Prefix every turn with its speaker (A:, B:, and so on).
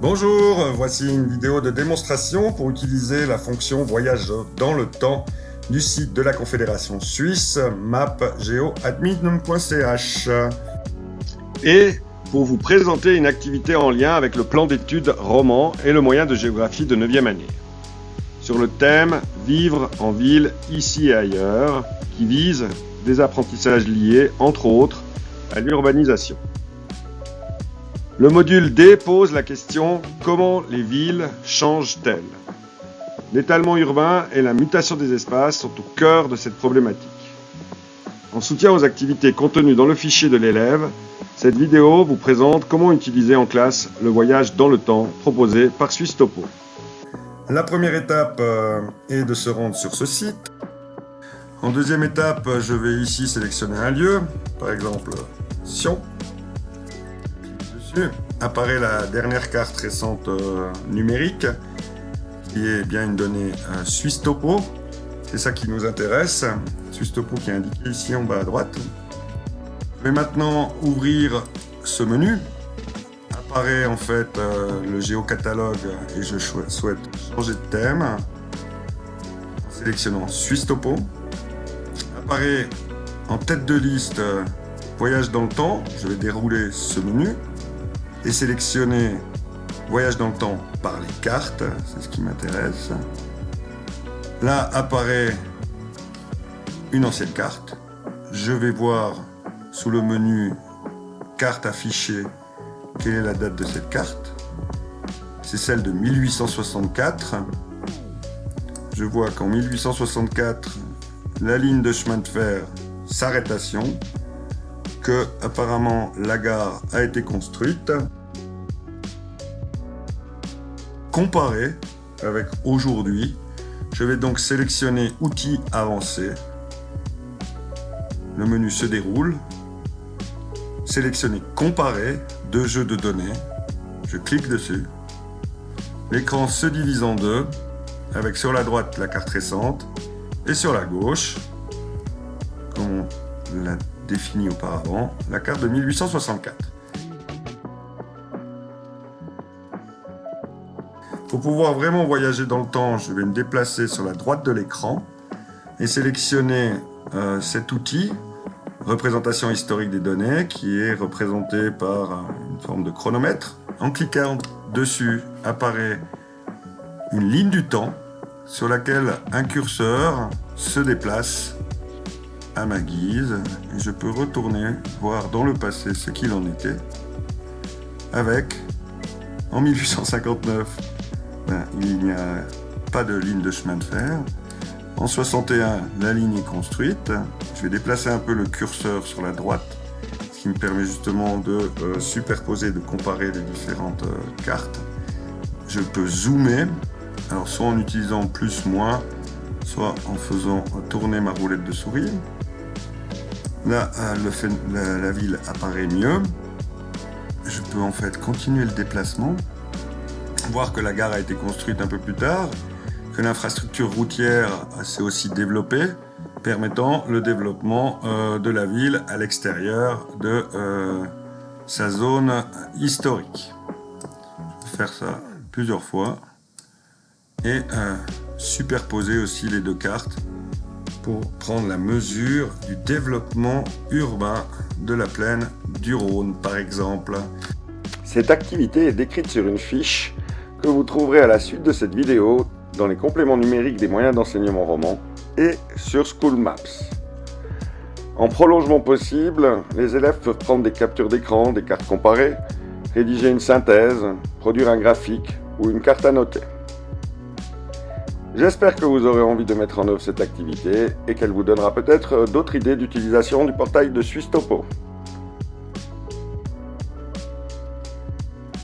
A: Bonjour, voici une vidéo de démonstration pour utiliser la fonction voyage dans le temps du site de la Confédération suisse mapgeoadmin.ch et pour vous présenter une activité en lien avec le plan d'études roman et le moyen de géographie de 9e année sur le thème Vivre en ville ici et ailleurs qui vise des apprentissages liés entre autres à l'urbanisation. Le module D pose la question « Comment les villes changent-elles » L'étalement urbain et la mutation des espaces sont au cœur de cette problématique. En soutien aux activités contenues dans le fichier de l'élève, cette vidéo vous présente comment utiliser en classe le voyage dans le temps proposé par SwissTopo. La première étape est de se rendre sur ce site. En deuxième étape, je vais ici sélectionner un lieu, par exemple Sion. Apparaît la dernière carte récente numérique qui est bien une donnée SwissTopo. C'est ça qui nous intéresse. SwissTopo qui est indiqué ici en bas à droite. Je vais maintenant ouvrir ce menu. Apparaît en fait le géocatalogue et je souhaite changer de thème en sélectionnant SwissTopo. Apparaît en tête de liste voyage dans le temps. Je vais dérouler ce menu et sélectionner voyage dans le temps par les cartes, c'est ce qui m'intéresse. Là apparaît une ancienne carte. Je vais voir sous le menu carte affichée quelle est la date de cette carte. C'est celle de 1864. Je vois qu'en 1864, la ligne de chemin de fer s'arrête à Sion, que apparemment la gare a été construite. Comparer avec aujourd'hui, je vais donc sélectionner outils avancés. Le menu se déroule. Sélectionner comparer, deux jeux de données. Je clique dessus. L'écran se divise en deux, avec sur la droite la carte récente et sur la gauche, comme on l'a défini auparavant, la carte de 1864. Pour pouvoir vraiment voyager dans le temps, je vais me déplacer sur la droite de l'écran et sélectionner cet outil, représentation historique des données, qui est représenté par une forme de chronomètre. En cliquant dessus, apparaît une ligne du temps sur laquelle un curseur se déplace à ma guise et je peux retourner voir dans le passé ce qu'il en était avec en 1859 il n'y a pas de ligne de chemin de fer. En 61 la ligne est construite. Je vais déplacer un peu le curseur sur la droite, ce qui me permet justement de superposer, de comparer les différentes cartes. Je peux zoomer, alors soit en utilisant plus moins, soit en faisant tourner ma roulette de souris. Là, la ville apparaît mieux. Je peux en fait continuer le déplacement, voir que la gare a été construite un peu plus tard, que l'infrastructure routière s'est aussi développée, permettant le développement de la ville à l'extérieur de sa zone historique. Je peux faire ça plusieurs fois et superposer aussi les deux cartes pour prendre la mesure du développement urbain de la plaine du Rhône, par exemple. Cette activité est décrite sur une fiche que vous trouverez à la suite de cette vidéo dans les compléments numériques des moyens d'enseignement roman et sur School Maps. En prolongement possible, les élèves peuvent prendre des captures d'écran, des cartes comparées, rédiger une synthèse, produire un graphique ou une carte à noter. J'espère que vous aurez envie de mettre en œuvre cette activité et qu'elle vous donnera peut-être d'autres idées d'utilisation du portail de SwissTopo.